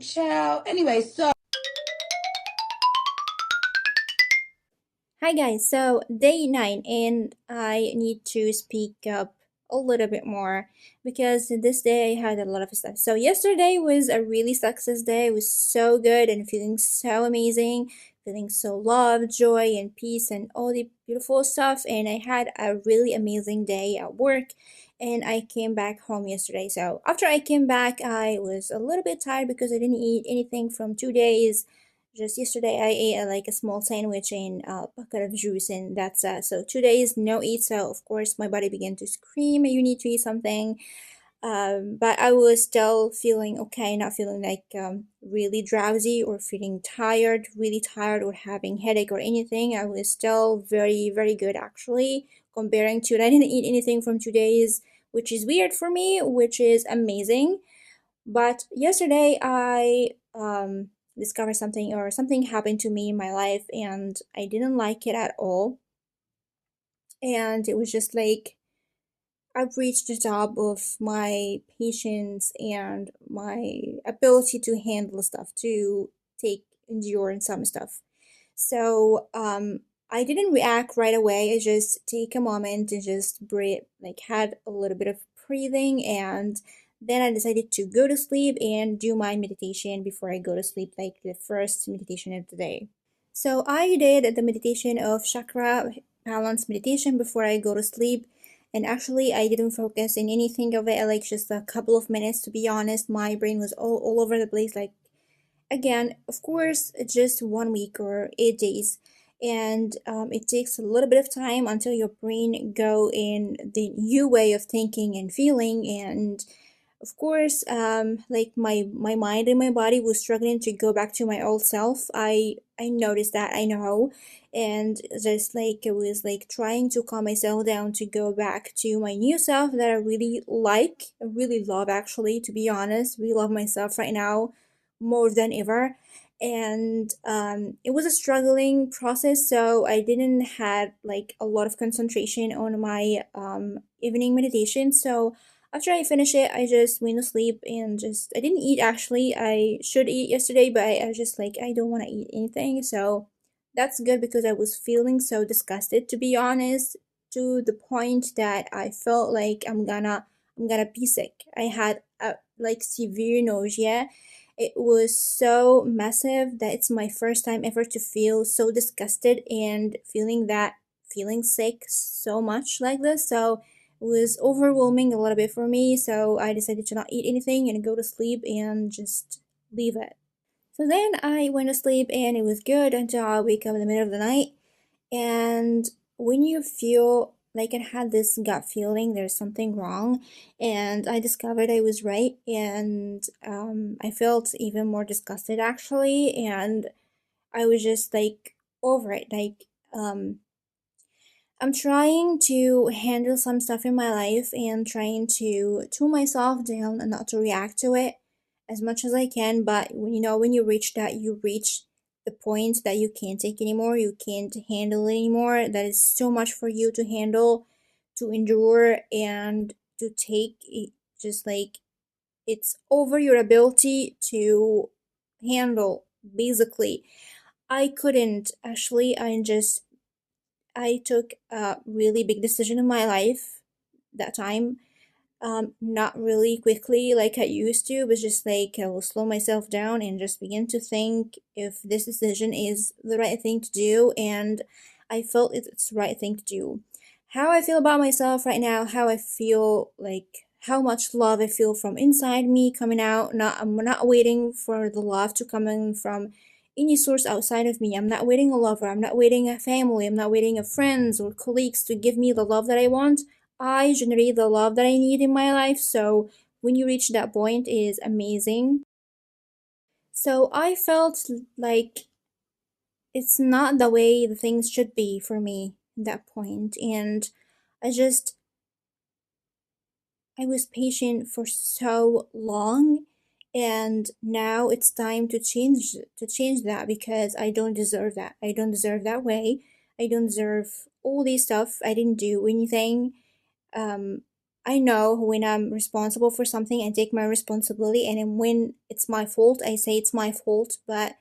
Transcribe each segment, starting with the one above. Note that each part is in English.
Ciao. Anyway, so Hi guys, so day 9 and I need to speak up a little bit more because this day I had a lot of stuff. So yesterday was a really success day. It was so good and feeling so amazing, feeling so love, joy and peace and all the beautiful stuff, and I had a really amazing day at work and I came back home yesterday. So after I came back, I was a little bit tired because I didn't eat anything from 2 days. Just yesterday, I ate like a small sandwich and a bucket of juice, and that's so 2 days no eat. So of course, my body began to scream, "You need to eat something." But I was still feeling okay, not feeling like really drowsy or feeling tired, really tired, or having headache or anything. I was still very, very good actually, comparing to. I didn't eat anything from 2 days, which is weird for me, which is amazing. But yesterday I discovered something, or something happened to me in my life and I didn't like it at all. And it was just like I've reached the top of my patience and my ability to handle stuff, to take endure and some stuff. So I didn't react right away. I just take a moment and just breathe, like had a little bit of breathing, and then I decided to go to sleep and do my meditation before I go to sleep, like the first meditation of the day. So I did the meditation of chakra balance meditation before I go to sleep. And actually, I didn't focus in anything of it, like just a couple of minutes, to be honest. My brain was all over the place, like again, of course, it's just 1 week or 8 days, and it takes a little bit of time until your brain go in the new way of thinking and feeling. And of course, like my mind and my body was struggling to go back to my old self. I noticed that, I know, and just like it was like trying to calm myself down to go back to my new self that I really like, I really love actually, to be honest. We love myself right now more than ever. And it was a struggling process, so I didn't had like a lot of concentration on my evening meditation. So after I finished it, I just went to sleep and just I didn't eat actually. I should eat yesterday, but I was just like I don't want to eat anything. So that's good because I was feeling so disgusted, to be honest, to the point that I felt like I'm gonna be sick. I had a like severe nausea. It was so massive that it's my first time ever to feel so disgusted and feeling sick so much like this. So it was overwhelming a little bit for me. So I decided to not eat anything and go to sleep and just leave it. So then I went to sleep and it was good until I wake up in the middle of the night. And when you feel like I had this gut feeling there's something wrong, and I discovered I was right, and I felt even more disgusted actually, and I was just like over it. Like I'm trying to handle some stuff in my life and trying to tone myself down and not to react to it as much as I can. But when you reach that, you reach the point that you can't take anymore, you can't handle it anymore. That is so much for you to handle, to endure, and to take it, just like it's over your ability to handle, basically. I couldn't actually, I took a really big decision in my life that time. Not really quickly like I used to, but just like I will slow myself down and just begin to think if this decision is the right thing to do, and I felt it's the right thing to do. How I feel about myself right now, how I feel like how much love I feel from inside me coming out. I'm not waiting for the love to come in from any source outside of me. I'm not waiting a lover, I'm not waiting a family, I'm not waiting a friends or colleagues to give me the love that I want. I generate the love that I need in my life. So when you reach that point, it is amazing. So I felt like it's not the way the things should be for me at that point, and I just I was patient for so long, and now it's time to change that because I don't deserve that. I don't deserve that way. I don't deserve all this stuff. I didn't do anything. Um, I know when I'm responsible for something, I take my responsibility, and then when it's my fault, I say it's my fault. But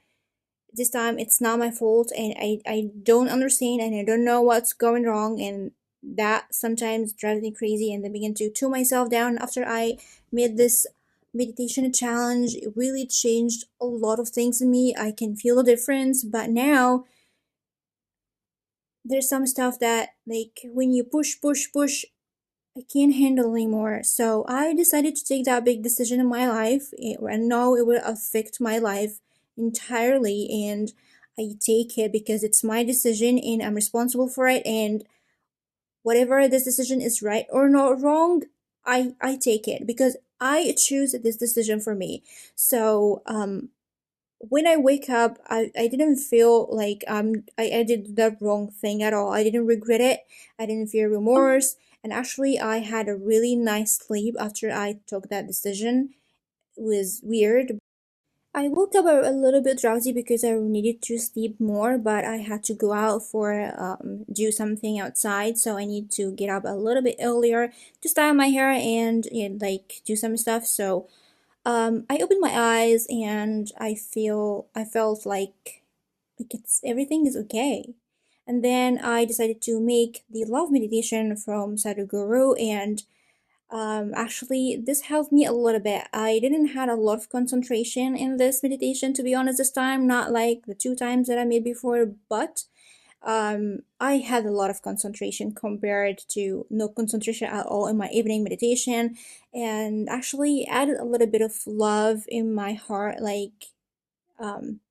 this time it's not my fault, and I don't understand, and I don't know what's going wrong, and that sometimes drives me crazy, and I begin to tune myself down. After I made this meditation challenge, it really changed a lot of things in me. I can feel the difference, but now there's some stuff that, like, when you push, I can't handle anymore. So I decided to take that big decision in my life. I know it will affect my life entirely, and I take it because it's my decision and I'm responsible for it. And whatever this decision is right or not wrong, I take it because I choose this decision for me. So when I wake up, I didn't feel like I did the wrong thing at all. I didn't regret it. I didn't feel remorse. And actually I had a really nice sleep after I took that decision. It was weird. I woke up a little bit drowsy because I needed to sleep more, but I had to go out for do something outside, so I need to get up a little bit earlier to style my hair and like do some stuff. So I opened my eyes and I felt like it's everything is okay. And then I decided to make the love meditation from Sadhguru, and actually this helped me a little bit. I didn't had a lot of concentration in this meditation, to be honest, this time, not like the two times that I made before, but I had a lot of concentration compared to no concentration at all in my evening meditation, and actually added a little bit of love in my heart. Like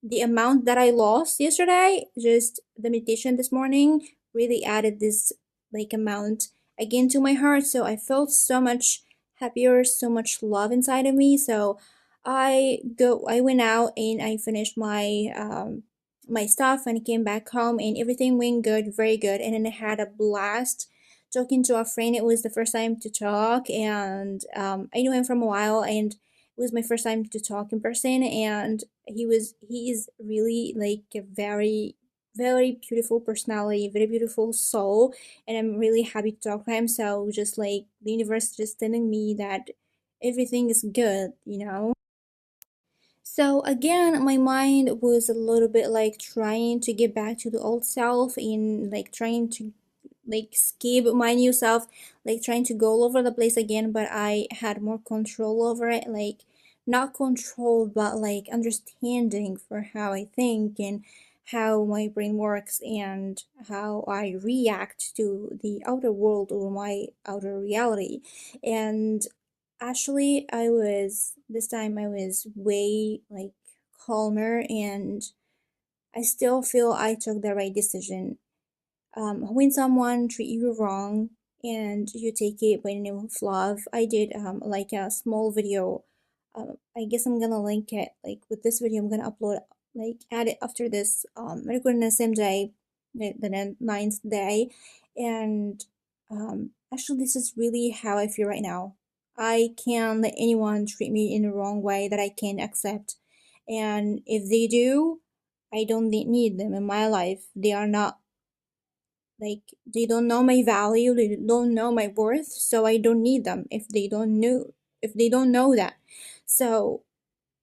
the amount that I lost yesterday, just the meditation this morning really added this like amount again to my heart. So I felt so much happier, so much love inside of me. So I went out and I finished my stuff and came back home, and everything went good, very good. And then I had a blast talking to a friend. It was the first time to talk, and I knew him from a while, and it was my first time to talk in person, and he is really like a very beautiful personality, very beautiful soul, and I'm really happy to talk to him. So just like the universe just telling me that everything is good, you know. So again, my mind was a little bit like trying to get back to the old self and like trying to like skip my new self, like trying to go all over the place again, but I had more control over it, like not control, but like understanding for how I think and how my brain works and how I react to the outer world or my outer reality. And actually, this time I was way like calmer, and I still feel I took the right decision. When someone treat you wrong and you take it with a name of love, I did like a small video. I guess I'm gonna link it like with this video. I'm gonna upload like add it after this. Recording the same day, the ninth day, and actually this is really how I feel right now. I can't let anyone treat me in the wrong way that I can accept, and if they do, I don't need them in my life. They are not like they don't know my value, they don't know my worth, so I don't need them if they don't know that. So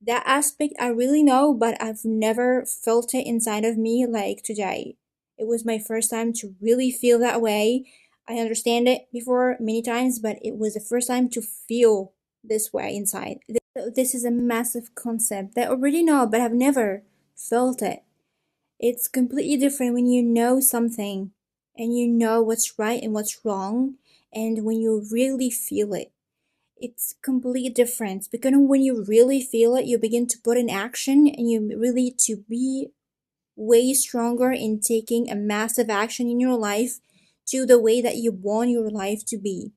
that aspect I really know, but I've never felt it inside of me like today. It was my first time to really feel that way. I understand it before many times, but it was the first time to feel this way inside. This is a massive concept that I already know, but I've never felt it. It's completely different when you know something and you know what's right and what's wrong, and when you really feel it. It's completely different because when you really feel it, you begin to put in action, and you really to be way stronger in taking a massive action in your life to the way that you want your life to be.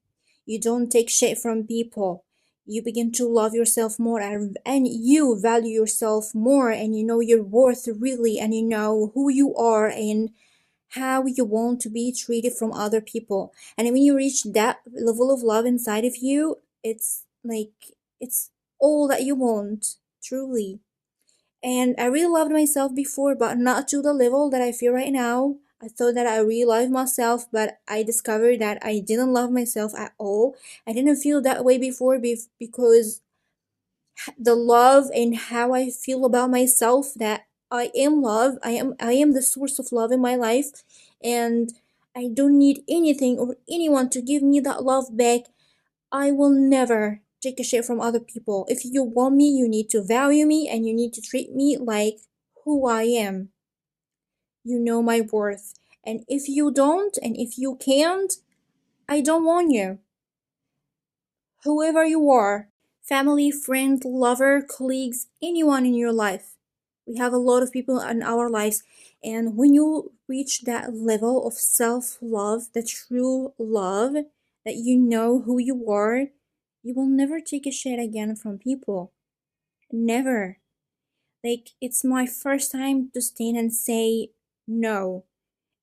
You don't take shit from people. You begin to love yourself more, and you value yourself more, and you know your worth really, and you know who you are and how you want to be treated from other people. And when you reach that level of love inside of you, it's like it's all that you want, truly. And I really loved myself before, but not to the level that I feel right now. I thought that I really loved myself, but I discovered that I didn't love myself at all. I didn't feel that way before because the love and how I feel about myself, that I am love. I am the source of love in my life, and I don't need anything or anyone to give me that love back. I will never take a shit from other people. If you want me, you need to value me and you need to treat me like who I am. You know my worth. And if you don't, and if you can't, I don't want you. Whoever you are, family, friend, lover, colleagues, anyone in your life. We have a lot of people in our lives. And when you reach that level of self love, the true love, that you know who you are, you will never take a shit again from people. Never. Like, it's my first time to stand and say no.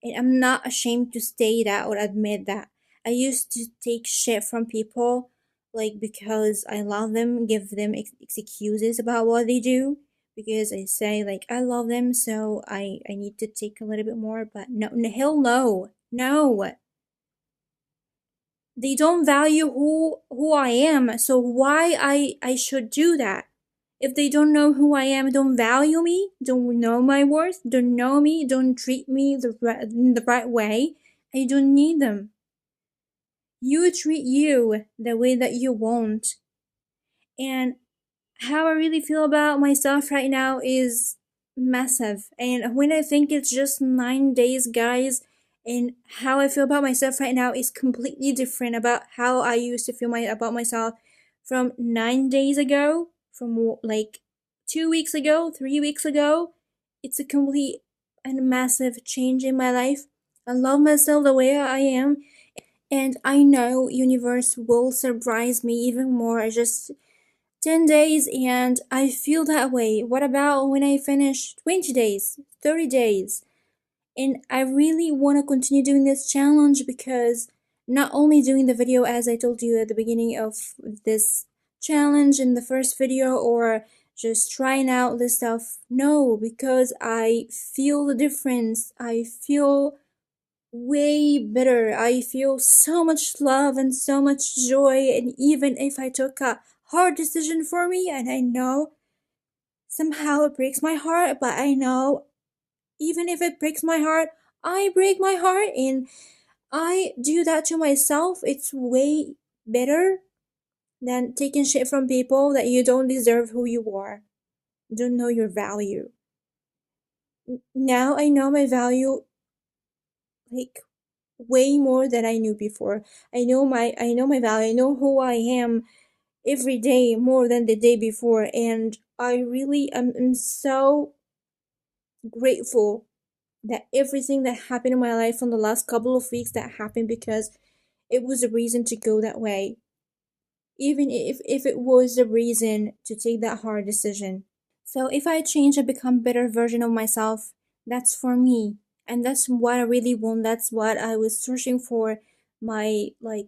And I'm not ashamed to say that or admit that. I used to take shit from people, like, because I love them, give them excuses about what they do. Because I say, like, I love them, so I need to take a little bit more. But no, hell no. No. They don't value who I am, so why I should do that? If they don't know who I am, don't value me, don't know my worth, don't know me, don't treat me in the right way, I don't need them. You treat you the way that you want. And how I really feel about myself right now is massive. And when I think it's just 9 days, guys, and how I feel about myself right now is completely different about how I used to feel about myself from 9 days ago, from like 2 weeks ago, 3 weeks ago. It's a complete and massive change in my life. I love myself the way I am, and I know universe will surprise me even more. Just 10 days and I feel that way. What about when I finish 20 days, 30 days? And I really want to continue doing this challenge because not only doing the video as I told you at the beginning of this challenge in the first video, or just trying out this stuff. No, because I feel the difference. I feel way better. I feel so much love and so much joy. And even if I took a hard decision for me, and I know somehow it breaks my heart, but I know even if it breaks my heart, I break my heart and I do that to myself. It's way better than taking shit from people that you don't deserve who you are. Don't know your value. Now I know my value, like, way more than I knew before. I know my value. I know who I am every day more than the day before, and I really am so grateful that everything that happened in my life in the last couple of weeks that happened because it was a reason to go that way, even if it was a reason to take that hard decision. So if I change and become better version of myself, that's for me, and that's what I really want. That's what I was searching for my, like,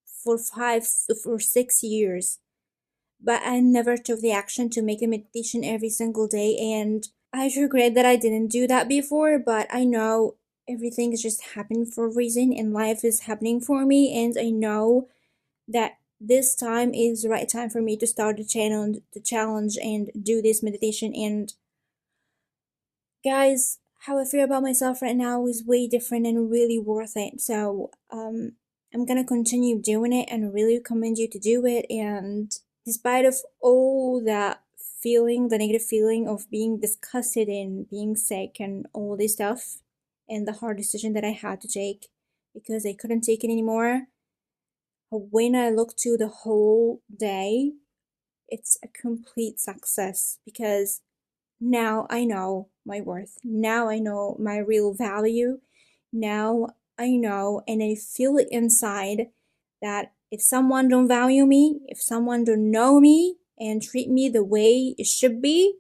for 6 years, but I never took the action to make a meditation every single day, and I regret that I didn't do that before. But I know everything is just happening for a reason, and life is happening for me, and I know that this time is the right time for me to start the challenge and do this meditation. And guys, how I feel about myself right now is way different and really worth it. So I'm gonna continue doing it and really recommend you to do it. And despite of all that feeling, the negative feeling of being disgusted and being sick and all this stuff, and the hard decision that I had to take because I couldn't take it anymore, when I look to the whole day, it's a complete success because now I know my worth. Now I know my real value. Now I know and I feel it inside that if someone don't value me, if someone don't know me and treat me the way it should be,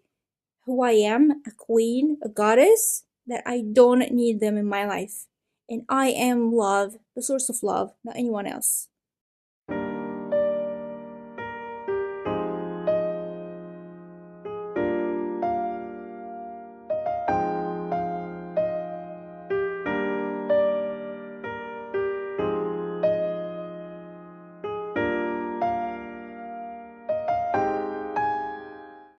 who I am, a queen, a goddess, that I don't need them in my life. And I am love, the source of love, not anyone else.